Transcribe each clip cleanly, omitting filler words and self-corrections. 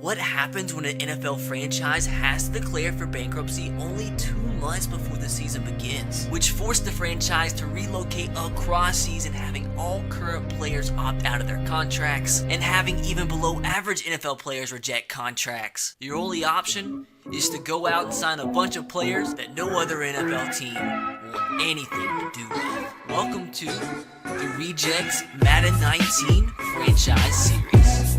What happens when an NFL franchise has to declare for bankruptcy only 2 months before the season begins, which forced the franchise to relocate across season, having all current players opt out of their contracts and having even below average NFL players reject contracts? Your only option is to go out and sign a bunch of players that no other NFL team want anything to do with. Welcome to the Rejects Madden 19 franchise series.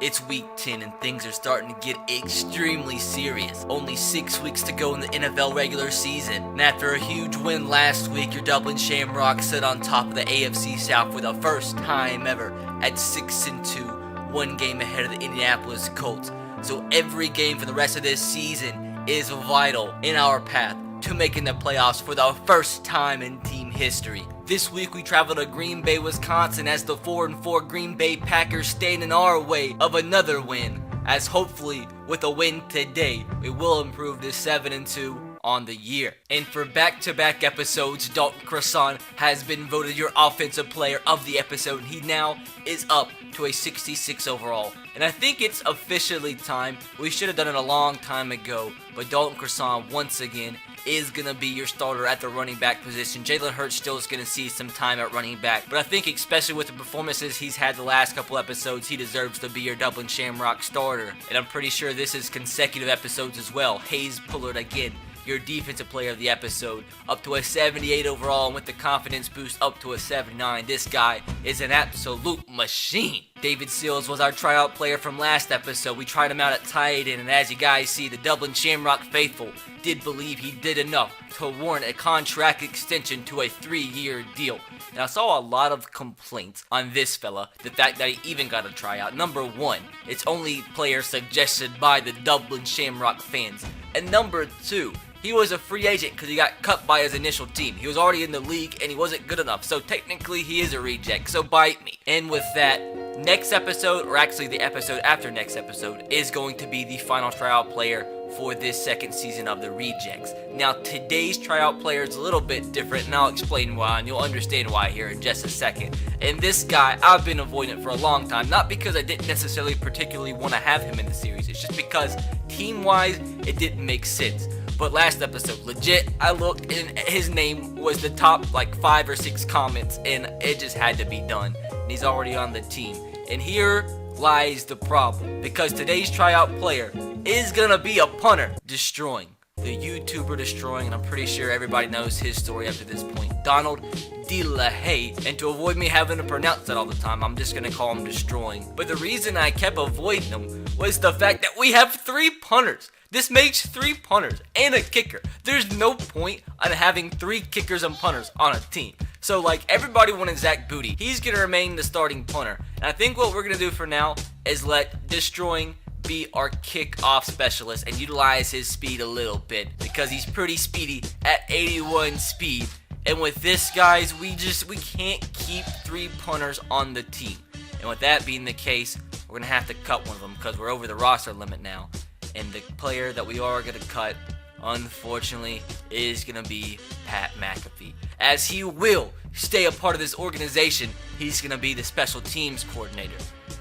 It's week 10 and things are starting to get extremely serious. Only 6 weeks to go in the NFL regular season. And after a huge win last week, your Dublin Shamrocks sit on top of the AFC South for the first time ever at 6-2, 1 game ahead of the Indianapolis Colts. So every game for the rest of this season is vital in our path to making the playoffs for the first time in team history. This week we travel to Green Bay, Wisconsin as the 4-4 Green Bay Packers stand in our way of another win, as hopefully with a win today we will improve to 7-2 on the year. And for back-to-back episodes, Dalton Croissant has been voted your offensive player of the episode. He now is up to a 66 overall. And I think it's officially time. We should have done it a long time ago, but Dalton Croissant once again is going to be your starter at the running back position. Jalen Hurts still is going to see some time at running back, but I think especially with the performances he's had the last couple episodes, he deserves to be your Dublin Shamrock starter. And I'm pretty sure this is consecutive episodes as well. Hayes Bullard again, your defensive player of the episode, up to a 78 overall, and with the confidence boost up to a 79. This guy is an absolute machine. David Seals was our tryout player from last episode. We tried him out at tight end, and as you guys see, the Dublin Shamrock faithful did believe he did enough to warrant a contract extension to a 3-year deal. And I saw a lot of complaints on this fella, the fact that he even got a tryout. Number one, it's only players suggested by the Dublin Shamrock fans. And number two, he was a free agent because he got cut by his initial team. He was already in the league and he wasn't good enough. So technically he is a reject. So bite me. And with that, next episode, or actually the episode after next episode, is going to be the final tryout player for this second season of the Rejects. Now today's tryout player is a little bit different, and I'll explain why, and you'll understand why here in just a second. And this guy, I've been avoiding it for a long time, not because I didn't necessarily particularly want to have him in the series, it's just because team-wise, it didn't make sense. But last episode, legit, I looked and his name was the top like 5 or 6 comments, and it just had to be done. And he's already on the team. And here lies the problem, because today's tryout player is gonna be a punter. Deestroying, the YouTuber Deestroying, and I'm pretty sure everybody knows his story up to this point. Donald De La Haye, and to avoid me having to pronounce that all the time, I'm just gonna call him Deestroying. But the reason I kept avoiding him was the fact that we have 3 punters. This makes 3 punters and a kicker. There's no point on having 3 kickers and punters on a team. So like everybody wanted Zach Booty. He's going to remain the starting punter. And I think what we're going to do for now is let Deestroying be our kickoff specialist and utilize his speed a little bit, because he's pretty speedy at 81 speed. And with this, guys, we can't keep 3 punters on the team. And with that being the case, we're going to have to cut one of them because we're over the roster limit now. And the player that we are going to cut, unfortunately, is going to be Pat McAfee. As he will stay a part of this organization, he's going to be the special teams coordinator.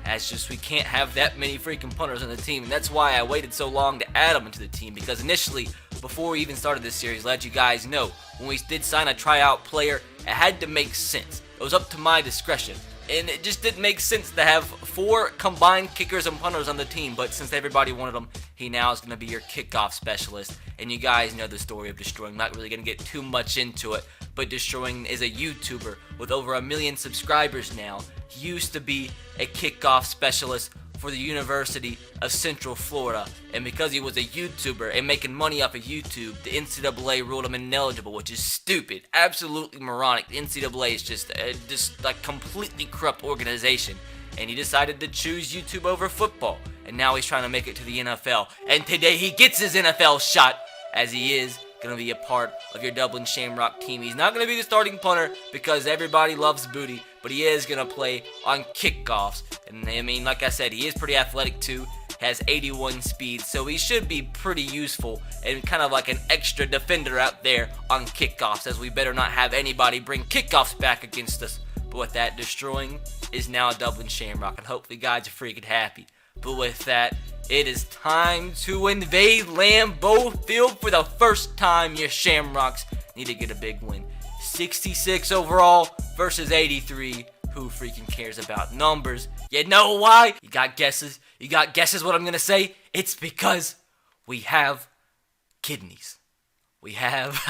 As just we can't have that many freaking punters on the team. And that's why I waited so long to add him into the team. Because initially, before we even started this series, let you guys know, when we did sign a tryout player, it had to make sense. It was up to my discretion. And it just didn't make sense to have 4 combined kickers and punters on the team. But since everybody wanted him, he now is going to be your kickoff specialist. And you guys know the story of Deestroying. I'm not really going to get too much into it. But Deestroying is a YouTuber with over 1 million subscribers now. He used to be a kickoff specialist for the University of Central Florida, and because he was a YouTuber and making money off of YouTube, the NCAA ruled him ineligible, which is stupid, absolutely moronic. The NCAA is just like completely corrupt organization, and he decided to choose YouTube over football, and now he's trying to make it to the NFL, and today he gets his NFL shot, as he is going to be a part of your Dublin Shamrock team. He's not going to be the starting punter because everybody loves Booty, but he is going to play on kickoffs. And I mean, like I said, he is pretty athletic too, has 81 speed, so he should be pretty useful and kind of like an extra defender out there on kickoffs, as we better not have anybody bring kickoffs back against us. But with that, Deestroying is now a Dublin Shamrock, and hopefully guys are freaking happy. But with that, it is time to invade Lambeau Field for the first time. Your Shamrocks need to get a big win. 66 overall versus 83. Who freaking cares about numbers? You know why? You got guesses? You got guesses what I'm gonna say? It's because we have kidneys. We have,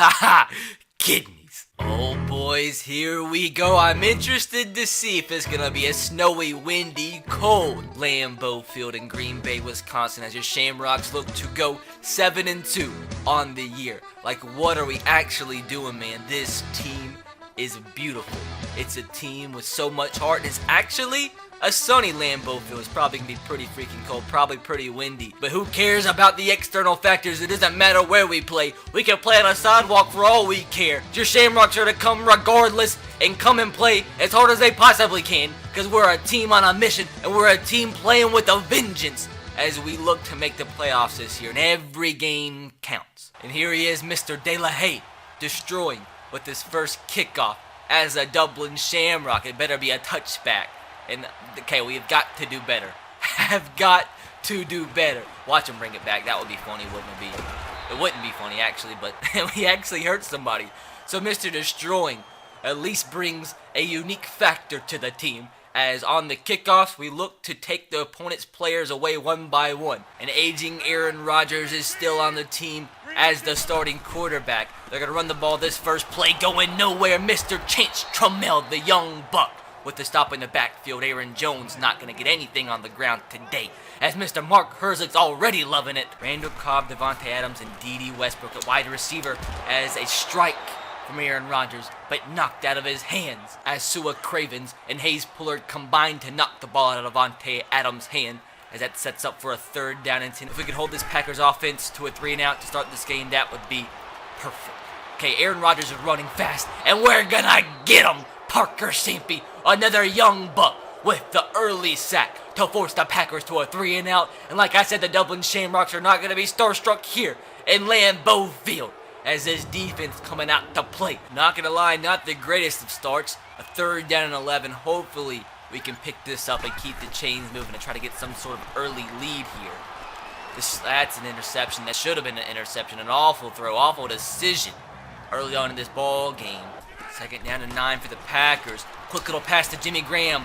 kidneys. Oh boys, here we go. I'm interested to see if it's gonna be a snowy, windy, cold Lambeau Field in Green Bay, Wisconsin, as your Shamrocks look to go 7-2 on the year. Like, what are we actually doing, man? This team is beautiful. It's a team with so much heart, and it's actually a sunny Lambeau Field. It's probably gonna be pretty freaking cold, probably pretty windy. But who cares about the external factors? It doesn't matter where we play. We can play on a sidewalk for all we care. Your Shamrocks are to come regardless and come and play as hard as they possibly can, because we're a team on a mission, and we're a team playing with a vengeance as we look to make the playoffs this year, and every game counts. And here he is, Mr. De La Haye, destroying with his first kickoff as a Dublin Shamrock. It better be a touchback. And, okay, we've got to do better. Have got to do better. Watch him bring it back. That would be funny, wouldn't it be? It wouldn't be funny, actually, but we actually hurt somebody. So Mr. Deestroying at least brings a unique factor to the team, as on the kickoffs, we look to take the opponent's players away one by one. An aging Aaron Rodgers is still on the team as the starting quarterback. They're going to run the ball this first play, going nowhere. Mr. Chance Trammell, the young buck, with the stop in the backfield. Aaron Jones not going to get anything on the ground today, as Mr. Mark Herzog's already loving it. Randall Cobb, Devontae Adams, and D.D. Westbrook at wide receiver as a strike from Aaron Rodgers, but knocked out of his hands as Sua Cravens and Hayes Bullard combined to knock the ball out of Devontae Adams' hand, as that sets up for a 3rd down and 10. If we could hold this Packers offense to a 3-and-out to start this game, that would be perfect. Okay, Aaron Rodgers is running fast, and we're gonna get him! Parker Sampy, another young buck, with the early sack to force the Packers to a 3-and-out. And like I said, the Dublin Shamrocks are not gonna be starstruck here in Lambeau Field, as this defense coming out to play. Not gonna lie, not the greatest of starts. A 3rd down and 11. Hopefully we can pick this up and keep the chains moving and try to get some sort of early lead here. That's an interception. That should have been an interception. An awful throw, awful decision early on in this ball game. 2nd down and 9 for the Packers. Quick little pass to Jimmy Graham.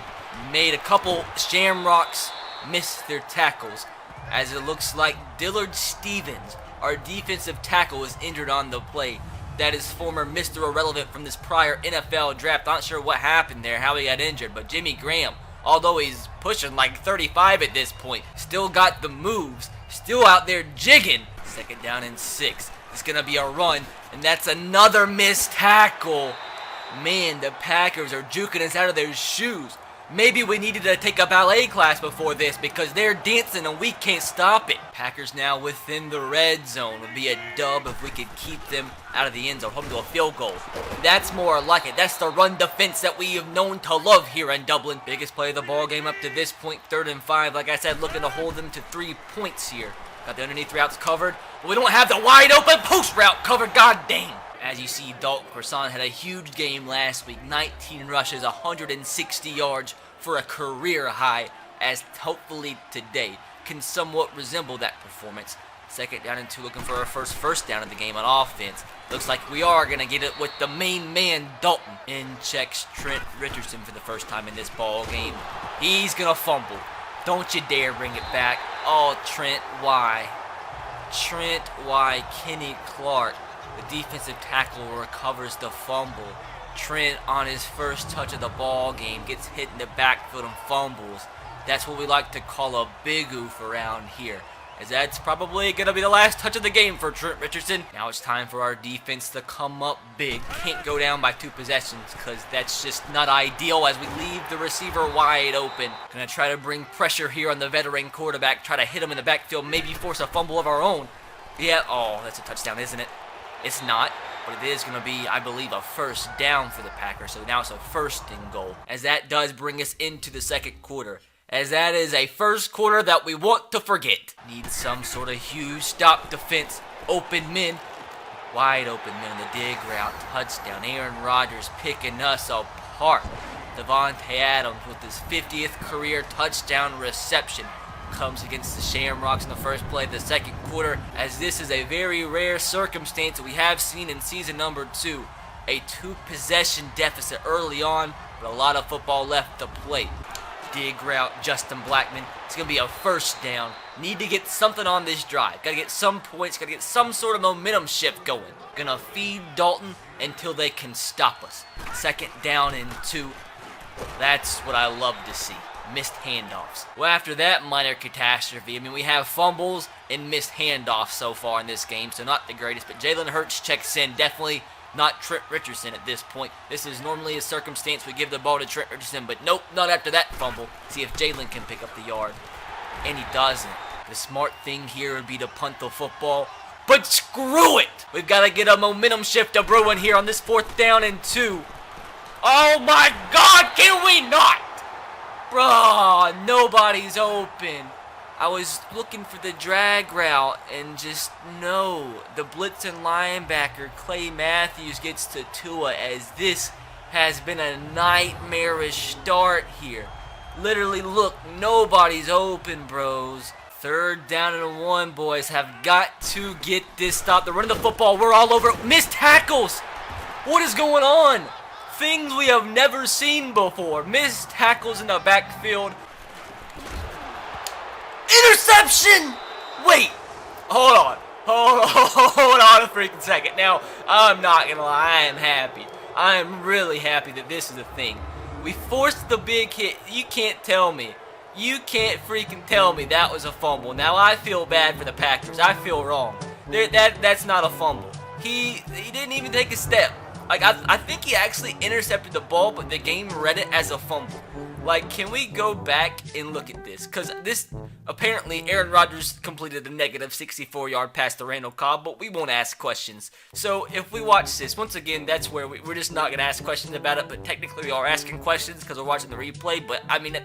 Made a couple Shamrocks miss their tackles, as it looks like Dillard Stevens, our defensive tackle, is injured on the play. That is former Mr. Irrelevant from this prior NFL draft. Not sure what happened there, how he got injured, but Jimmy Graham, although he's pushing like 35 at this point, still got the moves, still out there jigging. 2nd down and 6. It's going to be a run, and that's another missed tackle. Man, the Packers are juking us out of their shoes. Maybe we needed to take a ballet class before this, because they're dancing and we can't stop it. Packers now within the red zone. Would be a dub if we could keep them out of the end zone, home to a field goal. That's more like it. That's the run defense that we have known to love here in Dublin. Biggest play of the ball game up to this point, 3rd and 5. Like I said, looking to hold them to 3 points here. Got the underneath routes covered, but we don't have the wide open post route covered. God dang. As you see, Dalton Croissant had a huge game last week. 19 rushes, 160 yards for a career high, as hopefully today can somewhat resemble that performance. 2nd down and 2, looking for our first down of the game on offense. Looks like we are going to get it with the main man, Dalton. In checks Trent Richardson for the first time in this ball game. He's going to fumble. Don't you dare bring it back. Oh, Trent, why? Trent, why? Kenny Clark, the defensive tackle, recovers the fumble. Trent, on his first touch of the ball game, gets hit in the backfield and fumbles. That's what we like to call a big oof around here, as that's probably going to be the last touch of the game for Trent Richardson. Now it's time for our defense to come up big. Can't go down by 2 possessions, because that's just not ideal, as we leave the receiver wide open. Going to try to bring pressure here on the veteran quarterback, try to hit him in the backfield, maybe force a fumble of our own. Yeah, oh, that's a touchdown, isn't it? It's not, but it is going to be, I believe, a 1st down for the Packers. So now it's a 1st and goal, as that does bring us into the 2nd quarter, as that is a 1st quarter that we want to forget. Need some sort of huge stop defense. Open men, wide open men on the dig route. Touchdown. Aaron Rodgers picking us apart. Davante Adams with his 50th career touchdown reception comes against the Shamrocks in the first play of the second quarter, as this is a very rare circumstance that we have seen in season number 2. A 2-possession deficit early on, but a lot of football left to play. Dig route, Justin Blackman. It's going to be a first down. Need to get something on this drive. Got to get some points. Got to get some sort of momentum shift going. Going to feed Dalton until they can stop us. Second down and 2. That's what I love to see. Missed handoffs. Well, after that minor catastrophe, we have fumbles and missed handoffs so far in this game, so not the greatest. But Jalen Hurts checks in. Definitely not Trent Richardson at this point. This is normally a circumstance we give the ball to Trent Richardson, but nope, not after that fumble. See if Jalen can pick up the yard. And he doesn't. The smart thing here would be to punt the football, but screw it! We've got to get a momentum shift to brewing here on this 4th down and 2. Oh my God, can we not? Bruh, nobody's open. I was looking for the drag route and just no. The blitzing linebacker, Clay Matthews, gets to Tua, as this has been a nightmarish start here. Literally, look, nobody's open, bros. 3rd down and 1, boys. Have got to get this stopped. They're running the football. We're all over it. Missed tackles. What is going on? Things we have never seen before. Missed tackles in the backfield. Interception! Wait. Hold on a freaking second. Now, I'm not going to lie. I am happy. I am really happy that this is a thing. We forced the big hit. You can't tell me. You can't freaking tell me that was a fumble. Now, I feel bad for the Packers. I feel wrong. That's not a fumble. He didn't even take a step. Like, I think he actually intercepted the ball, but the game read it as a fumble. Like, can we go back and look at this? Because this, apparently, Aaron Rodgers completed a negative 64-yard pass to Randall Cobb, but we won't ask questions. So, if we watch this, once again, that's where we're just not going to ask questions about it, but technically we are asking questions because we're watching the replay. But,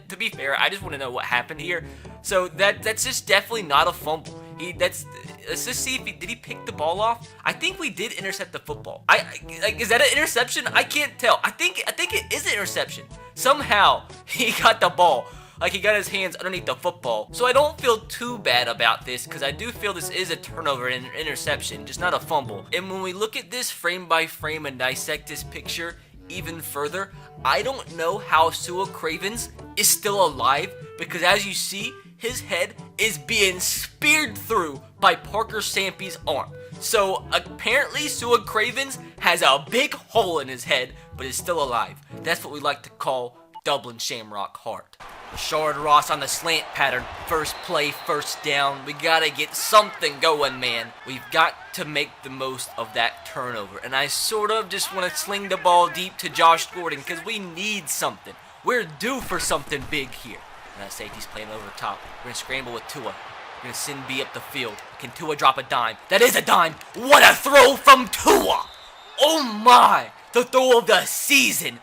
to be fair, I just want to know what happened here. So, that's just definitely not a fumble. Let's just see if did he pick the ball off? I think we did intercept the football. Is that an interception? I can't tell. I think it is an interception. Somehow he got the ball. Like, he got his hands underneath the football. So I don't feel too bad about this, because I do feel this is a turnover and an interception, just not a fumble. And when we look at this frame by frame and dissect this picture even further, I don't know how Sua Cravens is still alive, because as you see, his head is being speared through by Parker Sampy's arm. So apparently Sua Cravens has a big hole in his head, but is still alive. That's what we like to call Dublin Shamrock heart. Rashard Ross on the slant pattern. First play, first down. We gotta get something going, man. We've got to make the most of that turnover. And I sort of just want to sling the ball deep to Josh Gordon, because we need something. We're due for something big here. And safety's playing over the top. We're going to scramble with Tua. We're going to send B up the field. Can Tua drop a dime? That is a dime. What a throw from Tua. Oh my. The throw of the season.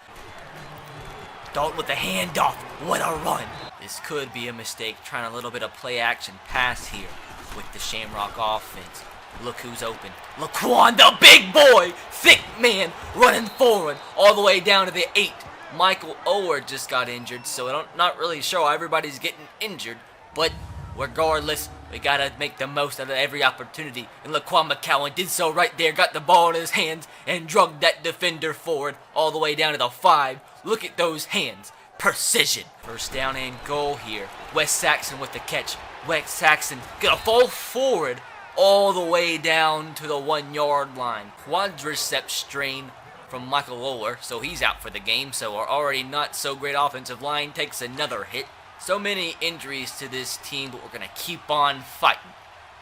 Dalton with the handoff. What a run. This could be a mistake. Trying a little bit of play action pass here with the Shamrock offense. Look who's open. Laquan, the big boy. Thick man running forward all the way down to the 8. Michael Ower just got injured, so I'm not really sure how everybody's getting injured. But regardless, we got to make the most out of every opportunity. And Laquan McCowan did so right there. Got the ball in his hands and drugged that defender forward all the way down to the 5. Look at those hands. Precision. First down and goal here. Wes Saxon with the catch. Wes Saxon gonna fall forward all the way down to the 1-yard line. Quadricep strain from Michael Ower, so he's out for the game. So our already not so great offensive line takes another hit. So many injuries to this team, but we're going to keep on fighting.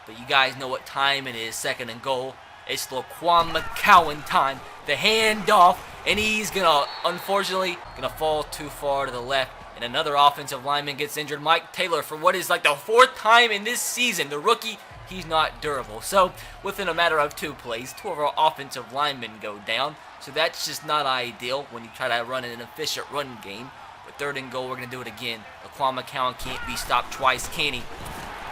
But you guys know what time it is, 2nd and goal. It's Laquan McCowan time. The handoff, and he's going to, unfortunately, fall too far to the left. And another offensive lineman gets injured. Mike Taylor, for what is like the 4th time in this season, the rookie, he's not durable. So within a matter of 2 plays, 2 of our offensive linemen go down. So that's just not ideal when you try to run an efficient run game. But 3rd and goal, we're going to do it again. Laquan McCowan can't be stopped twice, can he?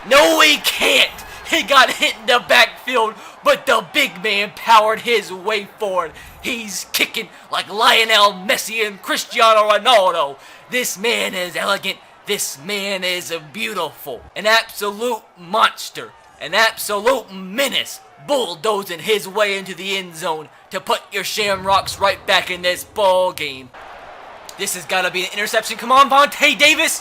No, he can't! He got hit in the backfield, but the big man powered his way forward. He's kicking like Lionel Messi and Cristiano Ronaldo. This man is elegant. This man is beautiful. An absolute monster. An absolute menace. Bulldozing his way into the end zone to put your Shamrocks right back in this ball game. This has got to be an interception. Come on, Vontae Davis.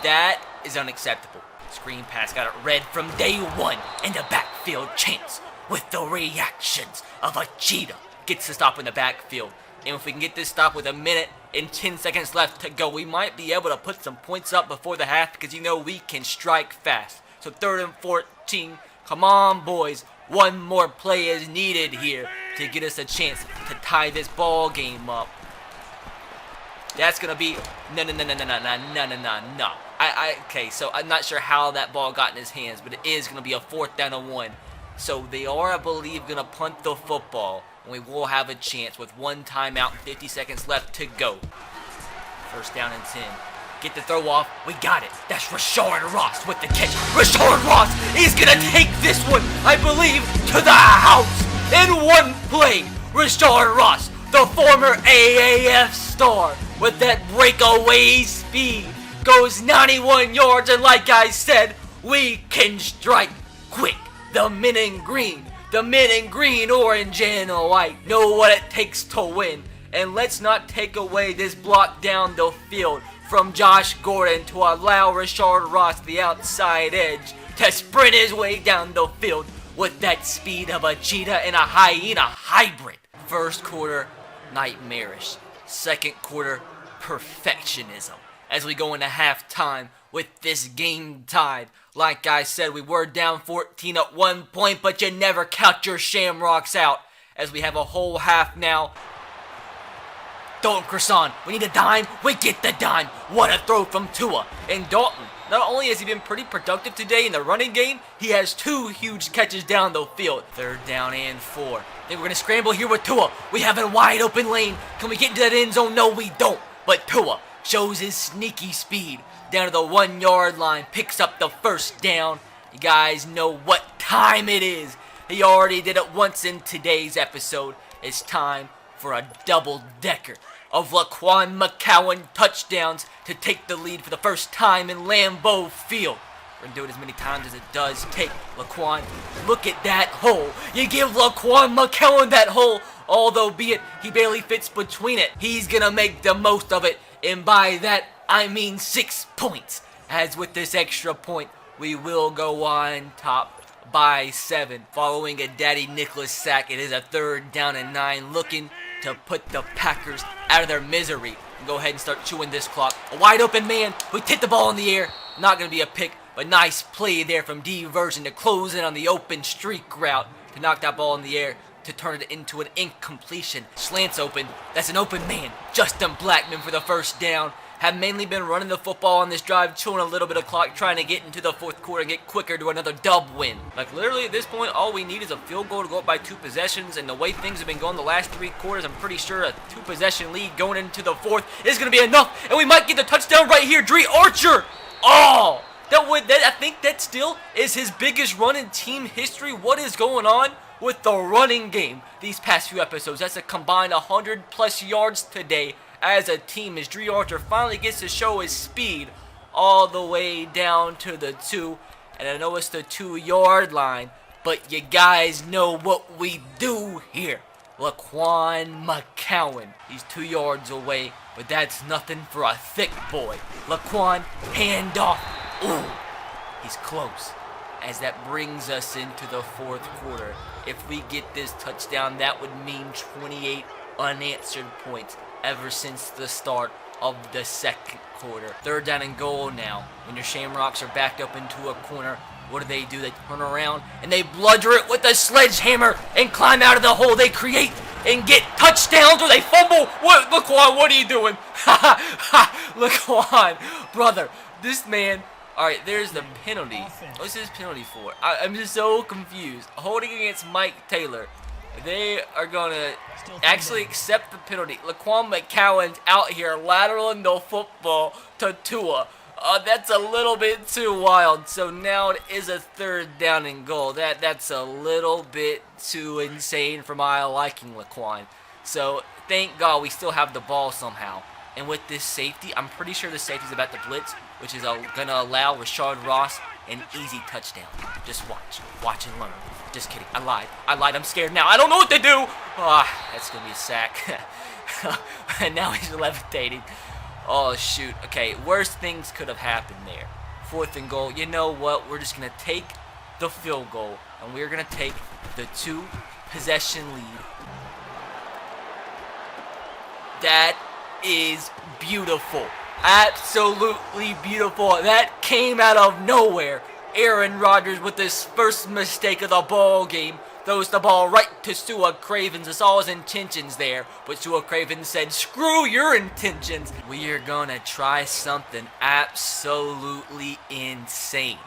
That is unacceptable. Screen pass got it read from day one. And the backfield chance with the reactions of a cheetah gets the stop in the backfield. And if we can get this stop with a minute and 10 seconds left to go, we might be able to put some points up before the half because you know we can strike fast. So 3rd and 14. Come on, boys. One more play is needed here to get us a chance to tie this ball game up. That's going to be no. Okay, so I'm not sure how that ball got in his hands, but it is going to be a 4th down and 1. So they are, I believe, going to punt the football, and we will have a chance with 1 timeout and 50 seconds left to go. 1st down and 10. Get the throw off. We got it. That's Rashard Ross with the catch. Rashard Ross is going to take this one, I believe, to the house in one play. Rashard Ross, the former AAF star, with that breakaway speed, goes 91 yards, and like I said, we can strike quick. The men in green, orange, and white know what it takes to win. And let's not take away this block down the field from Josh Gordon to allow Rashard Ross, the outside edge, to sprint his way down the field with that speed of a cheetah and a hyena hybrid. 1st quarter, nightmarish. 2nd quarter, perfectionism. As we go into halftime with this game tied. Like I said, we were down 14 at one point, but you never count your Shamrocks out. As we have a whole half now. Dalton Croissant, we need a dime, we get the dime. What a throw from Tua. And Dalton, not only has he been pretty productive today in the running game, he has 2 huge catches down the field. 3rd down and 4. Then we're going to scramble here with Tua. We have a wide open lane. Can we get into that end zone? No, we don't. But Tua shows his sneaky speed down to the 1 yard line, picks up the 1st down. You guys know what time it is. He already did it once in today's episode. It's time for a double-decker of Laquan McCowan touchdowns to take the lead for the first time in Lambeau Field. We're going to do it as many times as it does take. Laquan, look at that hole. You give Laquan McCowan that hole, although be it he barely fits between it. He's going to make the most of it, and by that, I mean 6 points. As with this extra point, we will go on top by 7. Following a Daddy Nicholas sack, it is a 3rd down and 9, looking to put the Packers out of their misery. Go ahead and start chewing this clock. A wide open man. We hit the ball in the air. Not going to be a pick, but nice play there from D-Version to close in on the open streak route to knock that ball in the air to turn it into an incompletion. Slants open. That's an open man. Justin Blackman for the 1st down. Have mainly been running the football on this drive, chewing a little bit of clock, trying to get into the 4th quarter and get quicker to another dub win. Like, literally, at this point, all we need is a field goal to go up by 2 possessions, and the way things have been going the last 3 quarters, I'm pretty sure a 2-possession lead going into the 4th is going to be enough, and we might get the touchdown right here. Dre Archer! Oh! I think that still is his biggest run in team history. What is going on with the running game these past few episodes? That's a combined 100-plus yards today. As a team, as Dre Archer finally gets to show his speed all the way down to the 2. And I know it's the 2-yard line, but you guys know what we do here. Laquan McCowan. He's 2 yards away, but that's nothing for a thick boy. Laquan, handoff. Ooh, he's close. As that brings us into the 4th quarter. If we get this touchdown, that would mean 28 unanswered points ever since the start of the 2nd quarter. 3rd down and goal now. When your Shamrocks are backed up into a corner, what do? They turn around and they bludger it with a sledgehammer and climb out of the hole they create and get touchdowns, or they fumble. What, Laquan, what are you doing? Laquan, brother, this man. Alright, there's the penalty. What's this penalty for? I'm just so confused. Holding against Mike Taylor. They are going to actually accept the penalty. Laquan McCowan's out here lateraling the football to Tua. That's a little bit too wild. So now it is a 3rd down and goal. That's a little bit too insane for my liking, Laquan. So thank God we still have the ball somehow. And with this safety, I'm pretty sure the safety's about to blitz, which is going to allow Rashard Ross an easy touchdown. Just watch and learn. Just kidding. I lied. I'm scared now. I don't know what to do. That's going to be a sack. And now he's levitating. Oh, shoot. Okay, worse things could have happened there. 4th and goal. You know what? We're just going to take the field goal, and we're going to take the 2-possession lead. That is beautiful. Absolutely beautiful. That came out of nowhere. Aaron Rodgers with his first mistake of the ball game throws the ball right to Stuart Cravens. It's all his intentions there, but Stuart Cravens said, screw your intentions. We are gonna try something absolutely insane.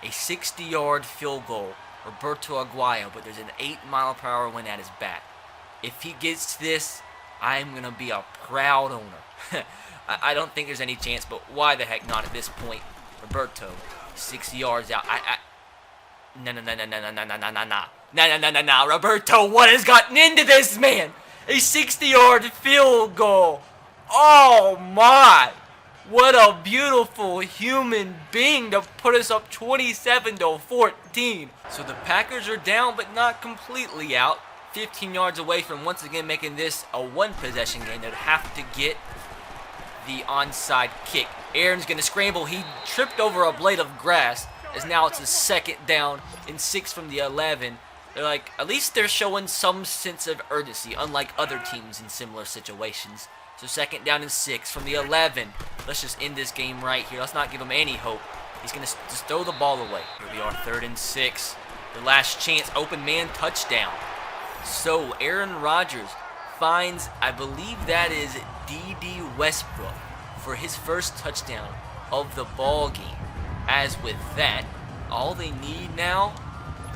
A 60-yard field goal, Roberto Aguayo, but there's an 8-mile-per-hour wind at his back. If he gets this, I'm gonna be a proud owner. I don't think there's any chance, but why the heck not at this point? Roberto, 60 yards out. No. Roberto, what has gotten into this man? A 60-yard field goal. Oh my. What a beautiful human being to put us up 27-14. So the Packers are down, but not completely out. 15 yards away from once again making this a 1-possession game. They'd have to get the onside kick. Aaron's going to scramble. He tripped over a blade of grass, as now it's a 2nd down and 6 from the 11. They're like, at least they're showing some sense of urgency, unlike other teams in similar situations. So 2nd down and 6 from the 11. Let's just end this game right here. Let's not give him any hope. He's going to just throw the ball away. Here we are, 3rd and 6. The last chance, open man touchdown. So Aaron Rodgers finds, I believe that is D.D. Westbrook for his first touchdown of the ball game. As with that, all they need now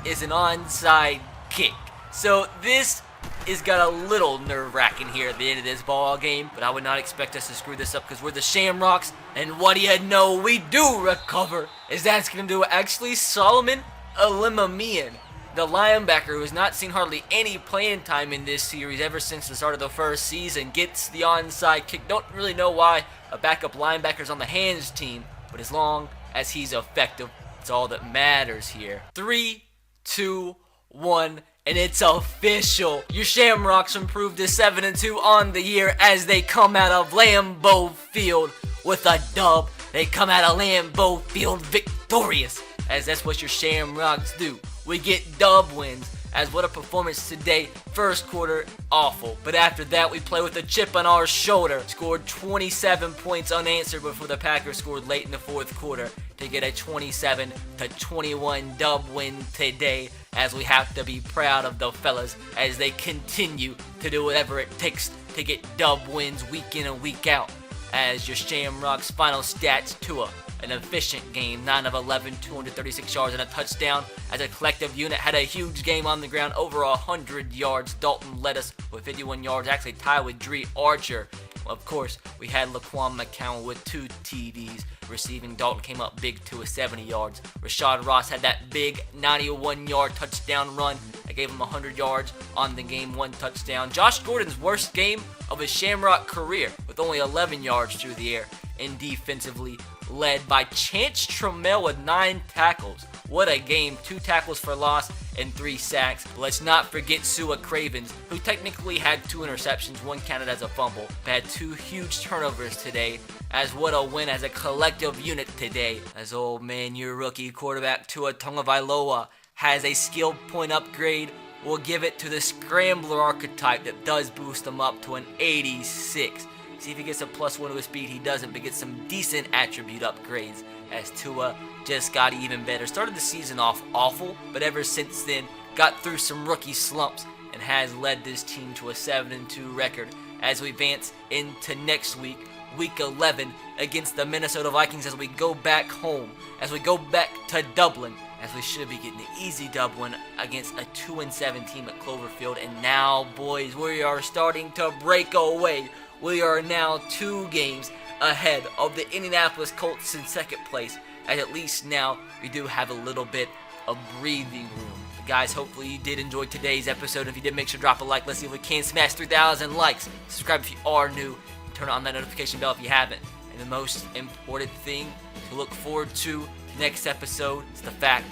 is an onside kick. So this has got a little nerve-wracking here at the end of this ball game, but I would not expect us to screw this up because we're the Shamrocks, and what do you know, we do recover. Is that's going to do actually Solomon Elimamian, the linebacker who has not seen hardly any playing time in this series ever since the start of the first season, gets the onside kick. Don't really know why a backup linebacker's on the hands team, but as long as he's effective, it's all that matters here. 3, 2, 1, and it's official. Your Shamrocks improved to 7-2 on the year as they come out of Lambeau Field with a dub. They come out of Lambeau Field victorious, as that's what your Shamrocks do. We get dub wins, as what a performance today. First quarter, awful. But after that, we play with a chip on our shoulder. Scored 27 points unanswered before the Packers scored late in the 4th quarter to get a 27-21 dub win today, as we have to be proud of the fellas as they continue to do whatever it takes to get dub wins week in and week out. As your Shamrocks' final stats, Tua, an efficient game, 9 of 11, 236 yards and a touchdown. As a collective unit, had a huge game on the ground, over 100 yards. Dalton led us with 51 yards, actually tied with Dree Archer. Of course, we had Laquan McCown with 2 TDs. Receiving, Dalton came up big to 70 yards. Rashard Ross had that big 91-yard touchdown run that gave him 100 yards on the game, 1 touchdown. Josh Gordon's worst game of his Shamrock career with only 11 yards through the air. And defensively, led by Chance Trammell with 9 tackles. What a game. 2 tackles for loss and 3 sacks. Let's not forget Sua Cravens, who technically had 2 interceptions, 1 counted as a fumble, but had 2 huge turnovers today. As what a win as a collective unit today. As old man, your rookie quarterback Tua Tagovailoa has a skill point upgrade. We'll give it to the scrambler archetype that does boost him up to an 86. See if he gets a +1 to his speed. He doesn't, but gets some decent attribute upgrades as Tua just got even better. Started the season off awful, but ever since then got through some rookie slumps and has led this team to a 7-2 record as we advance into next week, week 11, against the Minnesota Vikings, as we go back home, as we go back to Dublin, as we should be getting an easy dub win against a 2-7 team at Cloverfield. And now, boys, we are starting to break away. We are now 2 games ahead of the Indianapolis Colts in second place, and at least now we do have a little bit of breathing room. But guys, hopefully you did enjoy today's episode. If you did, make sure to drop a like. Let's see if we can smash 3,000 likes. Subscribe if you are new. Turn on that notification bell if you haven't. And the most important thing to look forward to next episode is the fact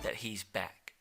that he's back.